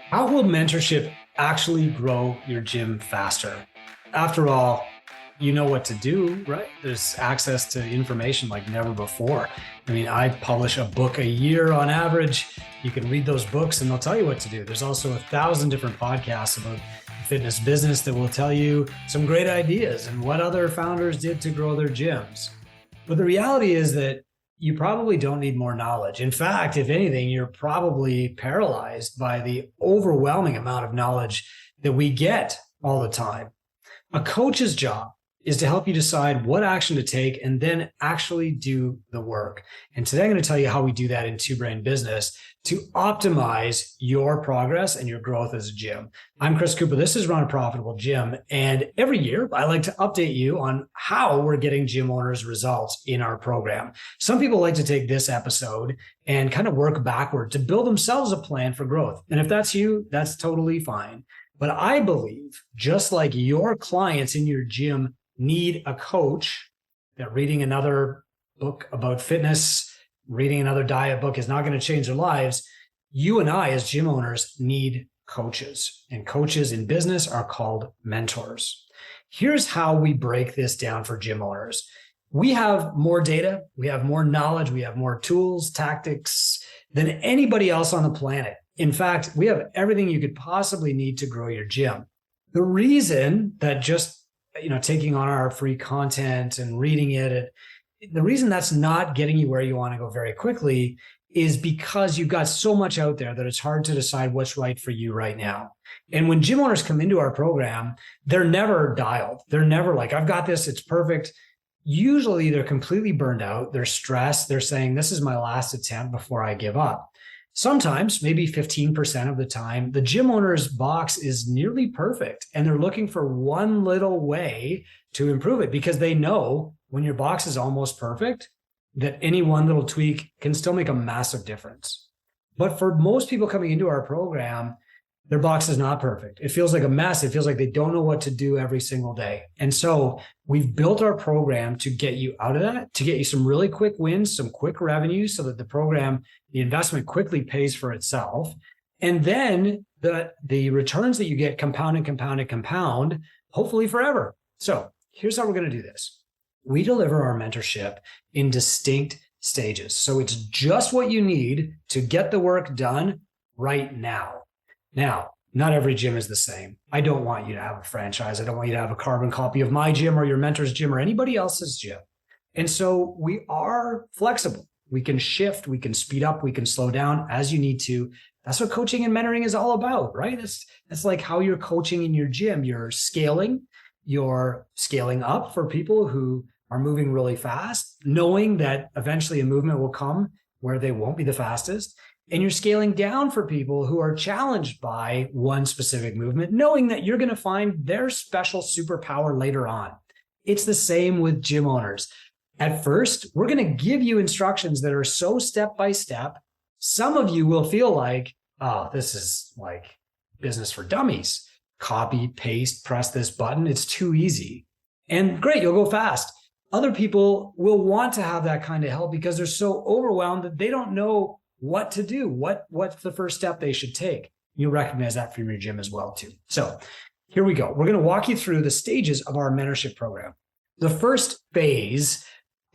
How will mentorship actually grow your gym faster? After all, you know what to do, right? There's access to information like never before. I mean, I publish a book a year on average. You can read those books and they'll tell you what to do. There's also 1,000 different podcasts about fitness business that will tell you some great ideas and what other founders did to grow their gyms. But the reality is that you probably don't need more knowledge. In fact, if anything, you're probably paralyzed by the overwhelming amount of knowledge that we get all the time. A coach's job is to help you decide what action to take and then actually do the work. And today I'm going to tell you how we do that in Two Brain Business to optimize your progress and your growth as a gym. I'm Chris Cooper. This is Run a Profitable Gym. And every year I like to update you on how we're getting gym owners results in our program. Some people like to take this episode and kind of work backward to build themselves a plan for growth. And if that's you, that's totally fine. But I believe just like your clients in your gym need a coach, that reading another book about fitness, reading another diet book is not going to change their lives. You and I as gym owners need coaches, and coaches in business are called mentors. Here's how we break this down for gym owners. We have more data, we have more knowledge, we have more tools, tactics than anybody else on the planet. In fact, we have everything you could possibly need to grow your gym. The reason that just taking on our free content and reading it, the reason that's not getting you where you want to go very quickly is because you've got so much out there that it's hard to decide what's right for you right now. And when gym owners come into our program, they're never dialed. They're never like, I've got this, it's perfect. Usually they're completely burned out. They're stressed. They're saying, this is my last attempt before I give up. Sometimes, maybe 15% of the time, the gym owner's box is nearly perfect and they're looking for one little way to improve it because they know when your box is almost perfect, that any one little tweak can still make a massive difference. But for most people coming into our program, their box is not perfect. It feels like a mess. It feels like they don't know what to do every single day. And so we've built our program to get you out of that, to get you some really quick wins, some quick revenue so that the investment quickly pays for itself. And then the returns that you get compound and compound and compound, hopefully forever. So here's how we're going to do this. We deliver our mentorship in distinct stages. So it's just what you need to get the work done right now. Now, not every gym is the same. I don't want you to have a franchise. I don't want you to have a carbon copy of my gym or your mentor's gym or anybody else's gym. And so we are flexible. We can shift, we can speed up, we can slow down as you need to. That's what coaching and mentoring is all about, right? It's like how you're coaching in your gym. You're scaling up for people who are moving really fast, knowing that eventually a movement will come where they won't be the fastest. And you're scaling down for people who are challenged by one specific movement, knowing that you're going to find their special superpower later on. It's the same with gym owners. At first, we're going to give you instructions that are so step by step. Some of you will feel like, oh, this is like business for dummies. Copy, paste, press this button. It's too easy. And great, you'll go fast. Other people will want to have that kind of help because they're so overwhelmed that they don't know what to do, what's the first step they should take. You'll recognize that from your gym as well too. So here we go. We're going to walk you through the stages of our mentorship program. The first phase,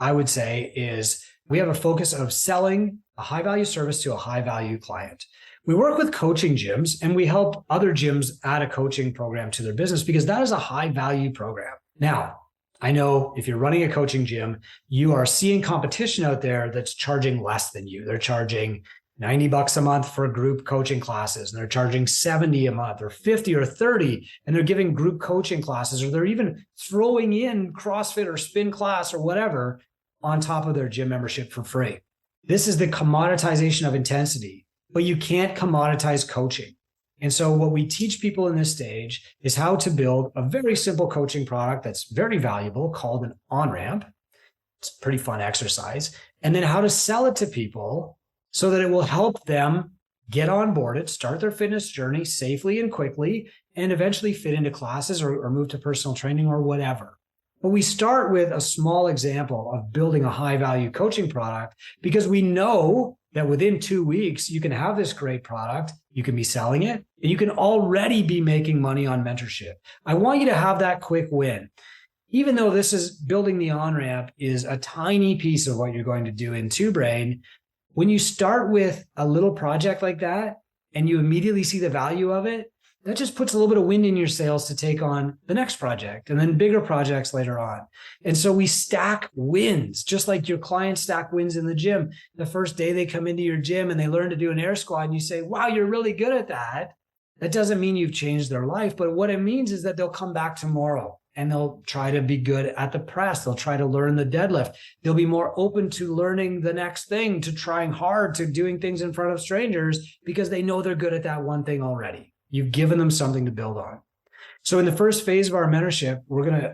I would say, is we have a focus of selling a high value service to a high value client. We work with coaching gyms and we help other gyms add a coaching program to their business because that is a high value program. Now, I know if you're running a coaching gym, you are seeing competition out there that's charging less than you. They're charging $90 a month for group coaching classes, and they're charging $70 a month or $50 or $30, and they're giving group coaching classes, or they're even throwing in CrossFit or spin class or whatever on top of their gym membership for free. This is the commoditization of intensity, but you can't commoditize coaching. And so what we teach people in this stage is how to build a very simple coaching product that's very valuable called an on-ramp. It's a pretty fun exercise. And then how to sell it to people so that it will help them get on board it, start their fitness journey safely and quickly, and eventually fit into classes or move to personal training or whatever. But we start with a small example of building a high value coaching product because we know that within 2 weeks, you can have this great product, you can be selling it, and you can already be making money on mentorship. I want you to have that quick win. Even though this is building the on-ramp is a tiny piece of what you're going to do in TwoBrain, when you start with a little project like that and you immediately see the value of it, that just puts a little bit of wind in your sails to take on the next project and then bigger projects later on. And so we stack wins, just like your clients stack wins in the gym. The first day they come into your gym and they learn to do an air squat and you say, wow, you're really good at that. That doesn't mean you've changed their life, but what it means is that they'll come back tomorrow and they'll try to be good at the press. They'll try to learn the deadlift. They'll be more open to learning the next thing, to trying hard, to doing things in front of strangers because they know they're good at that one thing already. You've given them something to build on. So in the first phase of our mentorship,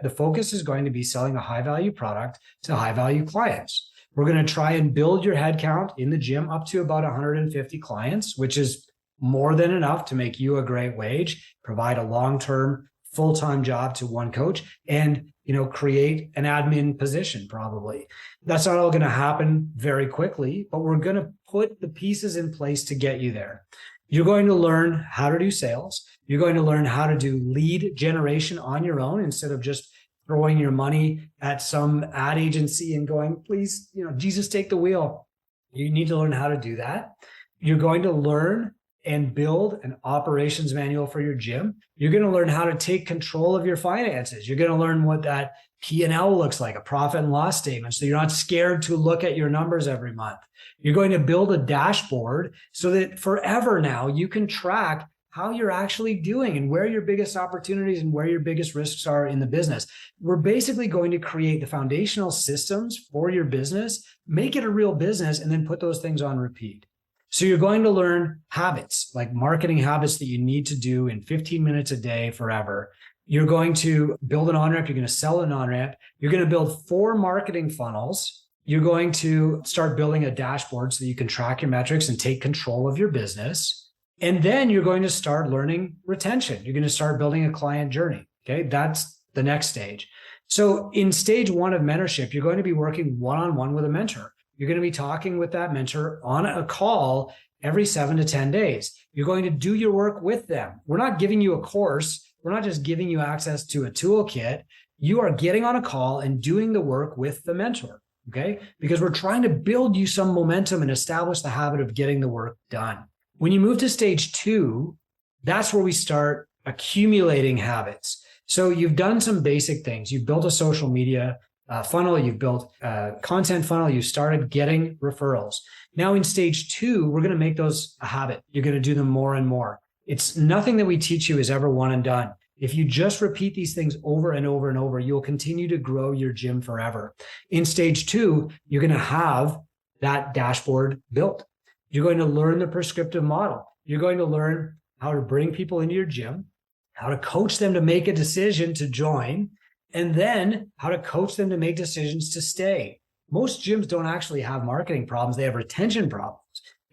the focus is going to be selling a high value product to high value clients. We're going to try and build your headcount in the gym up to about 150 clients, which is more than enough to make you a great wage, provide a long-term full-time job to one coach, and create an admin position probably. That's not all going to happen very quickly, but we're going to put the pieces in place to get you there. You're going to learn how to do sales. You're going to learn how to do lead generation on your own instead of just throwing your money at some ad agency and going, please, Jesus, take the wheel. You need to learn how to do that. You're going to learn and build an operations manual for your gym. You're going to learn how to take control of your finances. You're going to learn what that P&L looks like, a profit and loss statement. So you're not scared to look at your numbers every month. You're going to build a dashboard so that forever now you can track how you're actually doing and where your biggest opportunities and where your biggest risks are in the business. We're basically going to create the foundational systems for your business, make it a real business, and then put those things on repeat. So you're going to learn habits, like marketing habits that you need to do in 15 minutes a day forever. You're going to build an on-ramp. You're going to sell an on-ramp. You're going to build 4 marketing funnels. You're going to start building a dashboard so that you can track your metrics and take control of your business. And then you're going to start learning retention. You're going to start building a client journey. Okay, that's the next stage. So in stage 1 of mentorship, you're going to be working one-on-one with a mentor. You're going to be talking with that mentor on a call every 7 to 10 days. You're going to do your work with them. We're not giving you a course. We're not just giving you access to a toolkit. You are getting on a call and doing the work with the mentor, okay? Because we're trying to build you some momentum and establish the habit of getting the work done. When you move to stage 2, that's where we start accumulating habits. So you've done some basic things. You've built a social media funnel, you've built a content funnel, you started getting referrals. Now in stage 2, we're going to make those a habit. You're going to do them more and more. It's nothing that we teach you is ever one and done. If you just repeat these things over and over and over, you'll continue to grow your gym forever. In stage 2, you're going to have that dashboard built. You're going to learn the prescriptive model. You're going to learn how to bring people into your gym, how to coach them to make a decision to join, and then how to coach them to make decisions to stay. Most gyms don't actually have marketing problems. They have retention problems.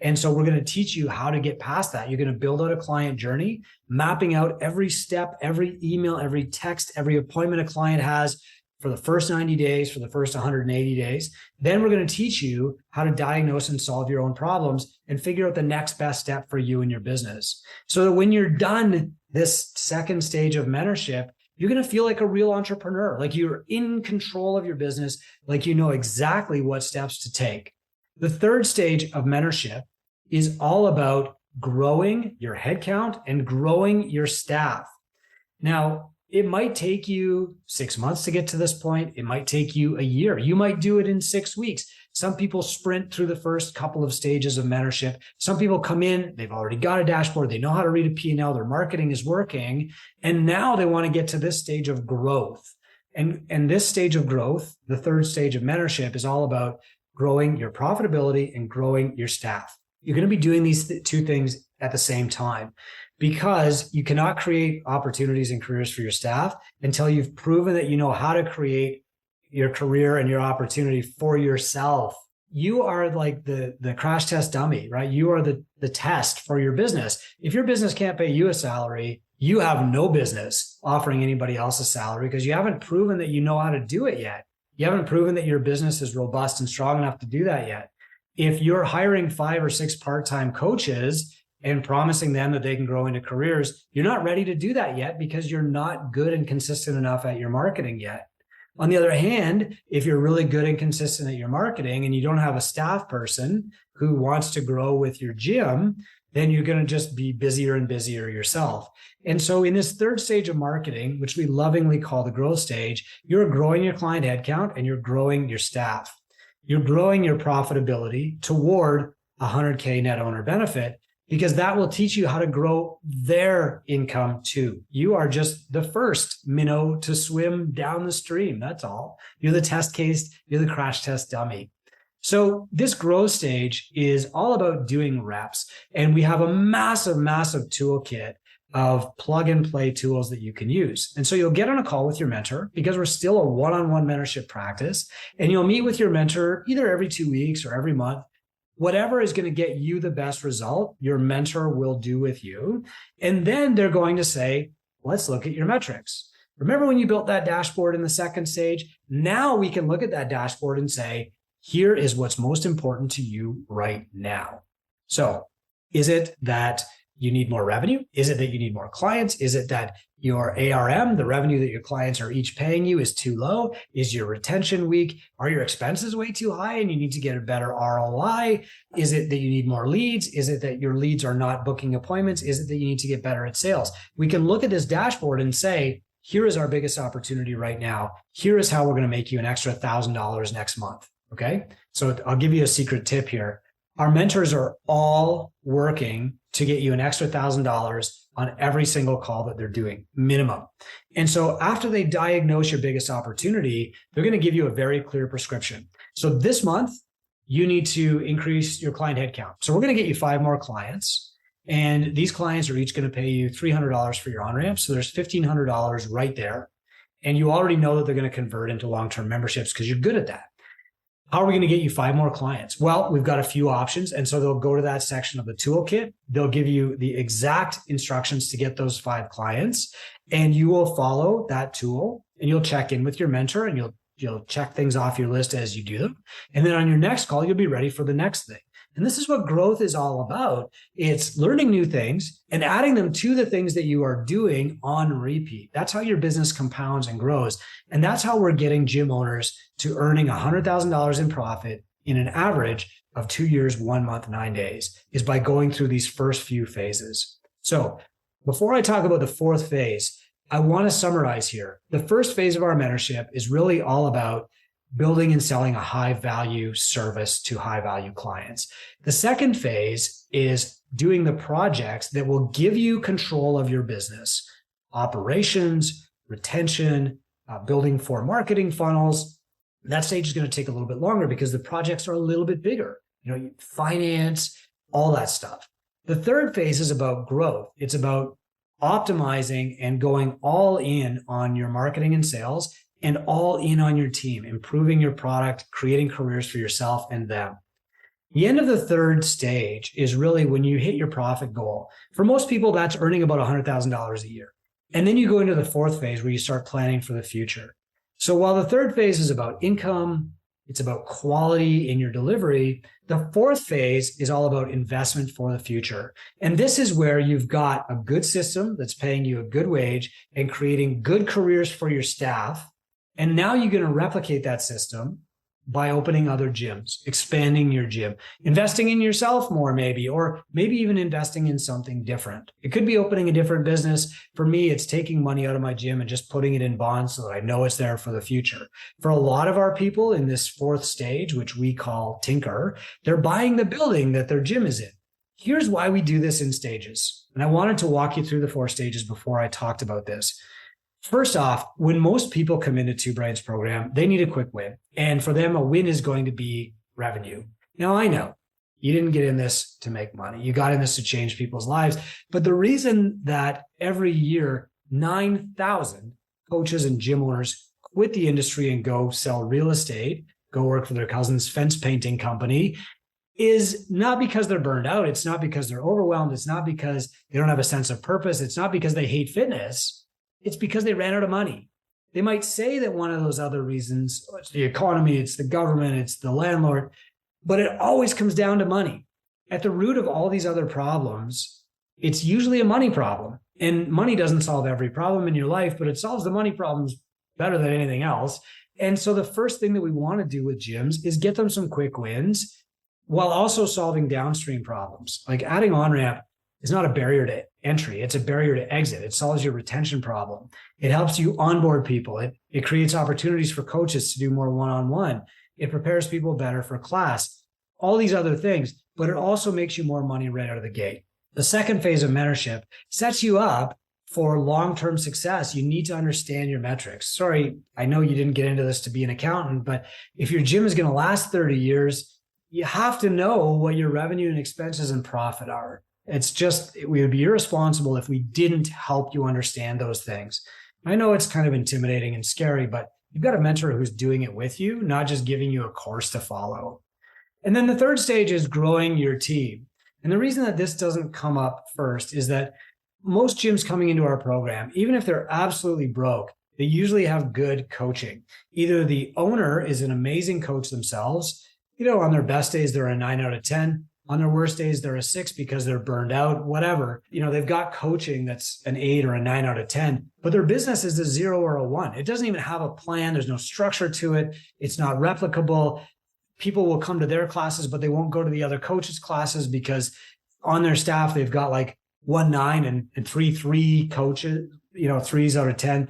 And so we're going to teach you how to get past that. You're going to build out a client journey, mapping out every step, every email, every text, every appointment a client has for the first 90 days, for the first 180 days. Then we're going to teach you how to diagnose and solve your own problems and figure out the next best step for you and your business. So that when you're done this second stage of mentorship, you're going to feel like a real entrepreneur, like you're in control of your business, like you know exactly what steps to take. The third stage of mentorship is all about growing your headcount and growing your staff. Now, it might take you 6 months to get to this point. It might take you a year. You might do it in 6 weeks. Some people sprint through the first couple of stages of mentorship. Some people come in, they've already got a dashboard. They know how to read a P&L. Their marketing is working. And now they want to get to this stage of growth. And this stage of growth, the third stage of mentorship, is all about growing your profitability and growing your staff. You're going to be doing these 2 things at the same time because you cannot create opportunities and careers for your staff until you've proven that you know how to create your career and your opportunity for yourself. You are like the crash test dummy, right? You are the test for your business. If your business can't pay you a salary, you have no business offering anybody else a salary because you haven't proven that you know how to do it yet. You haven't proven that your business is robust and strong enough to do that yet. If you're hiring 5 or 6 part-time coaches and promising them that they can grow into careers, you're not ready to do that yet because you're not good and consistent enough at your marketing yet. On the other hand, if you're really good and consistent at your marketing and you don't have a staff person who wants to grow with your gym, then you're going to just be busier and busier yourself. And so in this third stage of marketing, which we lovingly call the growth stage, you're growing your client headcount and you're growing your staff. You're growing your profitability toward 100K net owner benefit, because that will teach you how to grow their income too. You are just the first minnow to swim down the stream. That's all. You're the test case. You're the crash test dummy. So this growth stage is all about doing reps. And we have a massive, massive toolkit of plug and play tools that you can use. And so you'll get on a call with your mentor, because we're still a one-on-one mentorship practice. And you'll meet with your mentor either every 2 weeks or every month. Whatever is going to get you the best result, your mentor will do with you. And then they're going to say, let's look at your metrics. Remember when you built that dashboard in the second stage? Now we can look at that dashboard and say, here is what's most important to you right now. So is it that you need more revenue? Is it that you need more clients? Is it that your ARM, the revenue that your clients are each paying you, is too low? Is your retention weak? Are your expenses way too high and you need to get a better ROI? Is it that you need more leads? Is it that your leads are not booking appointments? Is it that you need to get better at sales? We can look at this dashboard and say, here is our biggest opportunity right now. Here is how we're going to make you an extra $1,000 next month. Okay. So I'll give you a secret tip here. Our mentors are all working to get you an extra $1,000 on every single call that they're doing, minimum. And so after they diagnose your biggest opportunity, they're going to give you a very clear prescription. So this month, you need to increase your client headcount. So we're going to get you 5 more clients. And these clients are each going to pay you $300 for your on-ramp. So there's $1,500 right there. And you already know that they're going to convert into long-term memberships because you're good at that. How are we going to get you 5 more clients? Well, we've got a few options. And so they'll go to that section of the toolkit. They'll give you the exact instructions to get those 5 clients. And you will follow that tool and you'll check in with your mentor and you'll check things off your list as you do them. And then on your next call, you'll be ready for the next thing. And this is what growth is all about. It's learning new things and adding them to the things that you are doing on repeat. That's how your business compounds and grows. And that's how we're getting gym owners to earning $100,000 in profit in an average of 2 years, 1 month, 9 days, is by going through these first few phases. So before I talk about the 4th phase, I want to summarize here. The first phase of our mentorship is really all about building and selling a high value service to high value clients. The second phase is doing the projects that will give you control of your business, operations, retention, building 4 marketing funnels. That stage is going to take a little bit longer because the projects are a little bit bigger, finance, all that stuff. The third phase is about growth. It's about optimizing and going all in on your marketing and sales and all in on your team, improving your product, creating careers for yourself and them. The end of the third stage is really when you hit your profit goal. For most people, that's earning about $100,000 a year. And then you go into the 4th phase where you start planning for the future. So while the 3rd phase is about income, it's about quality in your delivery, the 4th phase is all about investment for the future. And this is where you've got a good system that's paying you a good wage and creating good careers for your staff. And now you're going to replicate that system by opening other gyms, expanding your gym, investing in yourself more maybe, or maybe even investing in something different. It could be opening a different business. For me, it's taking money out of my gym and just putting it in bonds so that I know it's there for the future. For a lot of our people in this 4th stage, which we call Tinker, they're buying the building that their gym is in. Here's why we do this in stages. And I wanted to walk you through the 4 stages before I talked about this. First off, when most people come into Two Brains program, they need a quick win. And for them, a win is going to be revenue. Now, I know you didn't get in this to make money. You got in this to change people's lives. But the reason that every year, 9,000 coaches and gym owners quit the industry and go sell real estate, go work for their cousin's fence painting company, is not because they're burned out. It's not because they're overwhelmed. It's not because they don't have a sense of purpose. It's not because they hate fitness. It's because they ran out of money. They might say that one of those other reasons, it's the economy, it's the government, it's the landlord. but it always comes down to money. At the root of all these other problems, it's usually a money problem. And money doesn't solve every problem in your life, but it solves the money problems better than anything else. And so the first thing that we want to do with gyms is get them some quick wins while also solving downstream problems. Like adding on-ramp is not a barrier to entry. It's a barrier to exit. It solves your retention problem. It helps you onboard people. It creates opportunities for coaches to do more one-on-one. It prepares people better for class, all these other things, but it also makes you more money right out of the gate. The second phase of mentorship sets you up for long-term success. You need to understand your metrics. Sorry, I know you didn't get into this to be an accountant, but if your gym is going to last 30 years, you have to know what your revenue and expenses and profit are. We would be irresponsible if we didn't help you understand those things. I know it's kind of intimidating and scary, but you've got a mentor who's doing it with you, not just giving you a course to follow. And then the third stage is growing your team. And the reason that this doesn't come up first is that most gyms coming into our program, even if they're absolutely broke, they usually have good coaching. Either the owner is an amazing coach themselves. On their best days, they're a 9 out of 10. On their worst days, they're a 6 because they're burned out, whatever. They've got coaching that's an 8 or a 9 out of 10, but their business is a 0 or a 1. It doesn't even have a plan. There's no structure to it. It's not replicable. People will come to their classes, but they won't go to the other coaches' classes because on their staff, they've got like 1 9 and 3 3 coaches, 3s out of 10.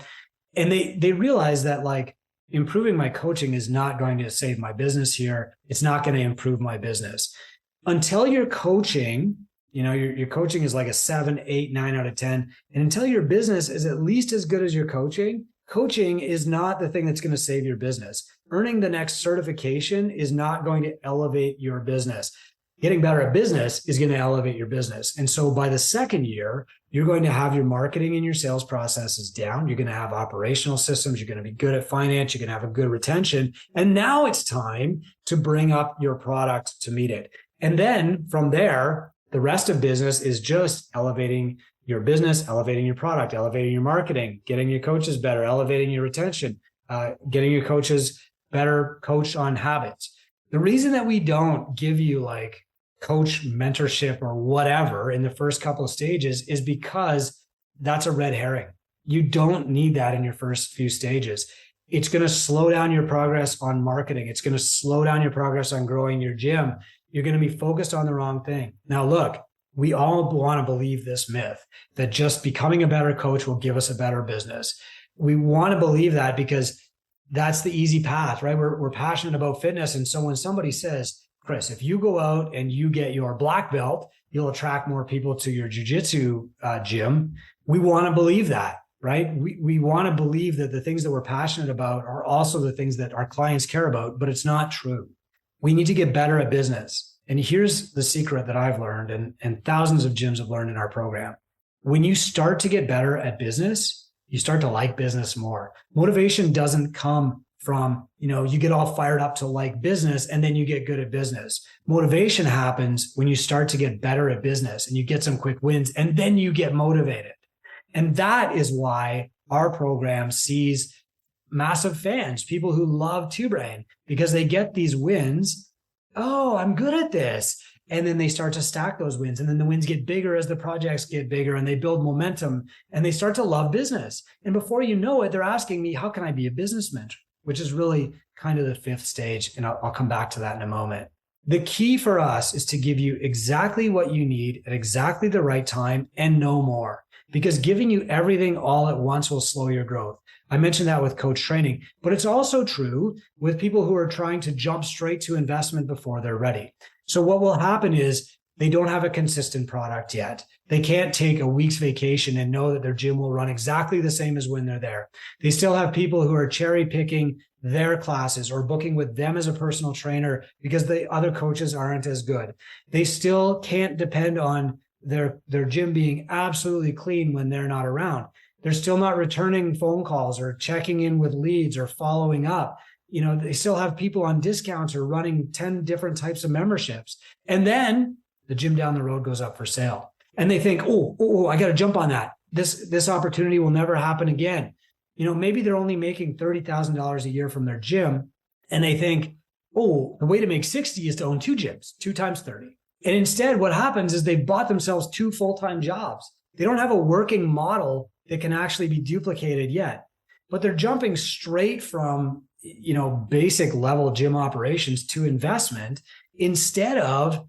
And they realize that like improving my coaching is not going to save my business here. It's not going to improve my business. Until your coaching, your coaching is like a 7, 8, 9 out of 10. And until your business is at least as good as your coaching is not the thing that's going to save your business. Earning the next certification is not going to elevate your business. Getting better at business is going to elevate your business. And so by the second year, you're going to have your marketing and your sales processes down. You're going to have operational systems. You're going to be good at finance. You're going to have a good retention. And now it's time to bring up your product to meet it. And then from there, the rest of business is just elevating your business, elevating your product, elevating your marketing, getting your coaches better, elevating your retention, getting your coaches better coached on habits. The reason that we don't give you like coach mentorship or whatever in the first couple of stages is because that's a red herring. You don't need that in your first few stages. It's going to slow down your progress on marketing. It's going to slow down your progress on growing your gym. You're going to be focused on the wrong thing. Now, look, we all want to believe this myth that just becoming a better coach will give us a better business. We want to believe that because that's the easy path, right? We're passionate about fitness. And so when somebody says, Chris, if you go out and you get your black belt, you'll attract more people to your jiu-jitsu gym. We want to believe that, right? We want to believe that the things that we're passionate about are also the things that our clients care about, but it's not true. We need to get better at business. And here's the secret that I've learned and thousands of gyms have learned in our program. When you start to get better at business, you start to like business more. Motivation doesn't come from, you get all fired up to like business and then you get good at business. Motivation happens when you start to get better at business and you get some quick wins and then you get motivated. And that is why our program sees massive fans, people who love Two Brain, because they get these wins. Oh, I'm good at this. And then they start to stack those wins. And then the wins get bigger as the projects get bigger and they build momentum and they start to love business. And before you know it, they're asking me, how can I be a business mentor? Which is really kind of the fifth stage. And I'll come back to that in a moment. The key for us is to give you exactly what you need at exactly the right time and no more, because giving you everything all at once will slow your growth. I mentioned that with coach training, but it's also true with people who are trying to jump straight to investment before they're ready. So what will happen is they don't have a consistent product yet. They can't take a week's vacation and know that their gym will run exactly the same as when they're there. They still have people who are cherry picking their classes or booking with them as a personal trainer because the other coaches aren't as good. They still can't depend on their gym being absolutely clean when they're not around. They're still not returning phone calls or checking in with leads or following up. They still have people on discounts or running 10 different types of memberships. And then the gym down the road goes up for sale. And they think, oh, I got to jump on that. This opportunity will never happen again. Maybe they're only making $30,000 a year from their gym. And they think, oh, the way to make 60 is to own 2 gyms, 2 times 30. And instead, what happens is they've bought themselves 2 full-time jobs. They don't have a working model that can actually be duplicated yet, but they're jumping straight from, basic level gym operations to investment instead of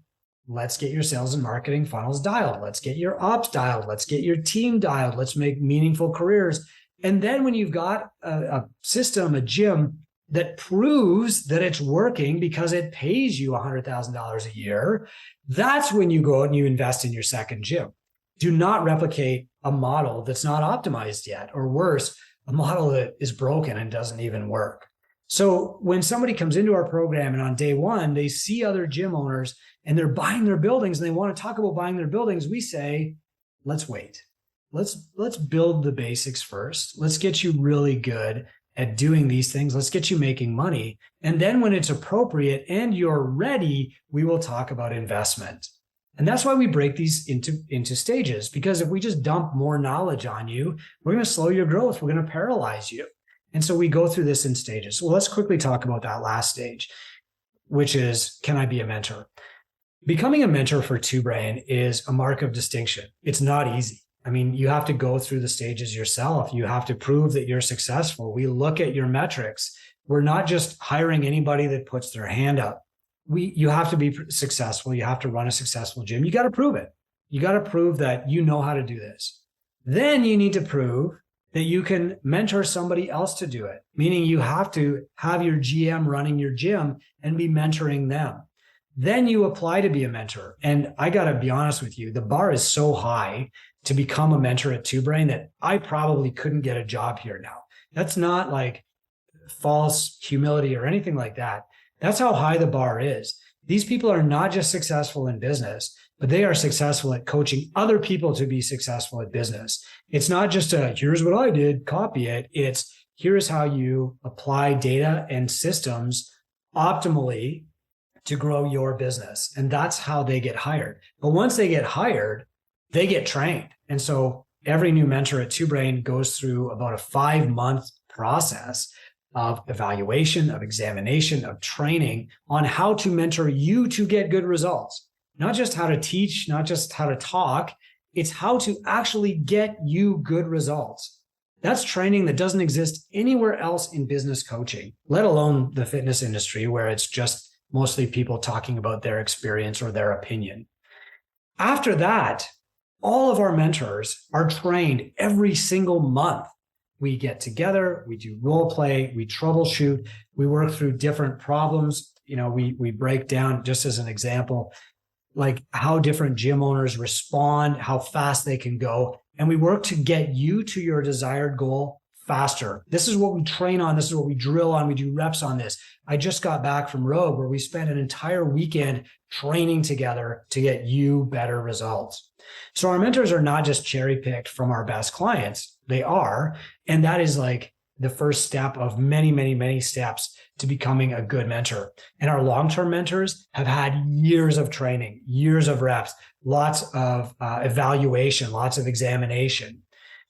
let's get your sales and marketing funnels dialed. Let's get your ops dialed. Let's get your team dialed. Let's make meaningful careers. And then when you've got a system, a gym that proves that it's working because it pays you $100,000 a year, that's when you go out and you invest in your second gym. Do not replicate a model that's not optimized yet, or worse, a model that is broken and doesn't even work. So when somebody comes into our program and on day one, they see other gym owners and they're buying their buildings and they want to talk about buying their buildings, we say, let's wait. Let's build the basics first. Let's get you really good at doing these things. Let's get you making money. And then when it's appropriate and you're ready, we will talk about investment. And that's why we break these into stages, because if we just dump more knowledge on you, we're going to slow your growth. We're going to paralyze you. And so we go through this in stages. Well, let's quickly talk about that last stage, which is, can I be a mentor? Becoming a mentor for Two Brain is a mark of distinction. It's not easy. I mean, you have to go through the stages yourself. You have to prove that you're successful. We look at your metrics. We're not just hiring anybody that puts their hand up. You have to be successful. You have to run a successful gym. You got to prove it. You got to prove that you know how to do this. Then you need to prove that you can mentor somebody else to do it, meaning you have to have your GM running your gym and be mentoring them. Then you apply to be a mentor. And I got to be honest with you, the bar is so high to become a mentor at Two Brain that I probably couldn't get a job here now. That's not like false humility or anything like that. That's how high the bar is. These people are not just successful in business, but they are successful at coaching other people to be successful at business. It's not just here's what I did, copy it. It's here's how you apply data and systems optimally to grow your business. And that's how they get hired. But once they get hired, they get trained. And so every new mentor at Two Brain goes through about a 5-month process of evaluation, of examination, of training on how to mentor you to get good results. Not just how to teach, not just how to talk, it's how to actually get you good results. That's training that doesn't exist anywhere else in business coaching, let alone the fitness industry, where it's just mostly people talking about their experience or their opinion. After that, all of our mentors are trained every single month. We get together, we do role play, we troubleshoot, we work through different problems. We break down, just as an example, like how different gym owners respond, how fast they can go. And we work to get you to your desired goal faster. This is what we train on. This is what we drill on. We do reps on this. I just got back from Rogue, where we spent an entire weekend training together to get you better results. So our mentors are not just cherry picked from our best clients. They are. And that is like the first step of many, many, many steps to becoming a good mentor. And our long-term mentors have had years of training, years of reps, lots of evaluation, lots of examination.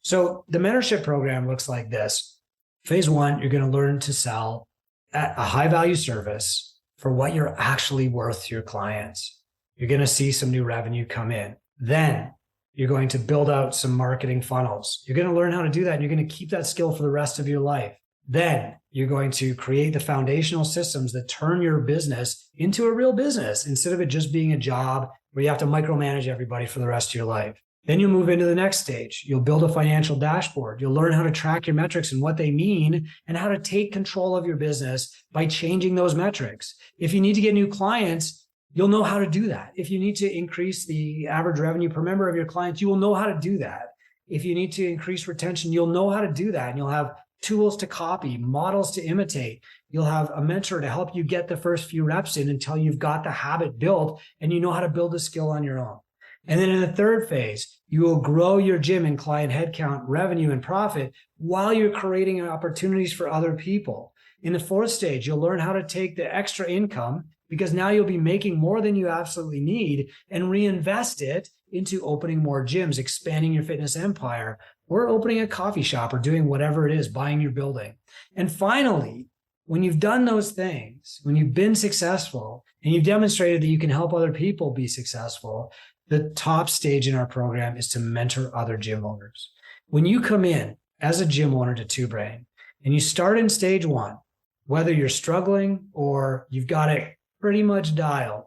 So the mentorship program looks like this. Phase 1, you're going to learn to sell a high value service for what you're actually worth to your clients. You're going to see some new revenue come in. Then you're going to build out some marketing funnels. You're going to learn how to do that. And you're going to keep that skill for the rest of your life. Then you're going to create the foundational systems that turn your business into a real business instead of it just being a job where you have to micromanage everybody for the rest of your life. Then you'll move into the next stage. You'll build a financial dashboard. You'll learn how to track your metrics and what they mean and how to take control of your business by changing those metrics. If you need to get new clients, you'll know how to do that. If you need to increase the average revenue per member of your clients, you will know how to do that. If you need to increase retention, you'll know how to do that. And you'll have tools to copy, models to imitate. You'll have a mentor to help you get the first few reps in until you've got the habit built and you know how to build a skill on your own. And then in the third phase, you will grow your gym in client headcount, revenue, and profit while you're creating opportunities for other people. In the fourth stage, you'll learn how to take the extra income, because now you'll be making more than you absolutely need, and reinvest it into opening more gyms, expanding your fitness empire, or opening a coffee shop, or doing whatever it is, buying your building. And finally, When you've done those things, when you've been successful and you've demonstrated that you can help other people be successful, the top stage in our program is to mentor other gym owners. When you come in as a gym owner to Two Brain and you start in stage one, whether you're struggling or you've got it pretty much dialed,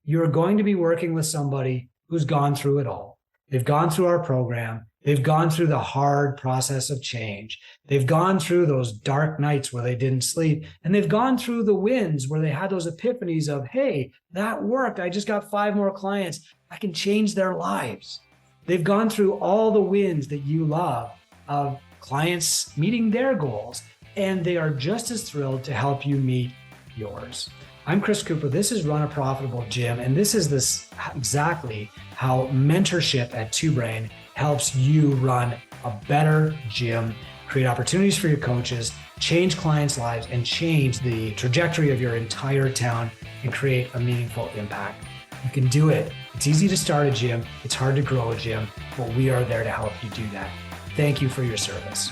you're going to be working with somebody who's gone through it all. They've gone through our program. They've gone through the hard process of change. They've gone through those dark nights where they didn't sleep. And they've gone through the wins where they had those epiphanies of, hey, that worked. I just got 5 more clients. I can change their lives. They've gone through all the wins that you love of clients meeting their goals. And they are just as thrilled to help you meet yours. I'm Chris Cooper. This is Run a Profitable Gym. And this is exactly how mentorship at Two Brain helps you run a better gym, create opportunities for your coaches, change clients' lives, and change the trajectory of your entire town and create a meaningful impact. You can do it. It's easy to start a gym. It's hard to grow a gym, but we are there to help you do that. Thank you for your service.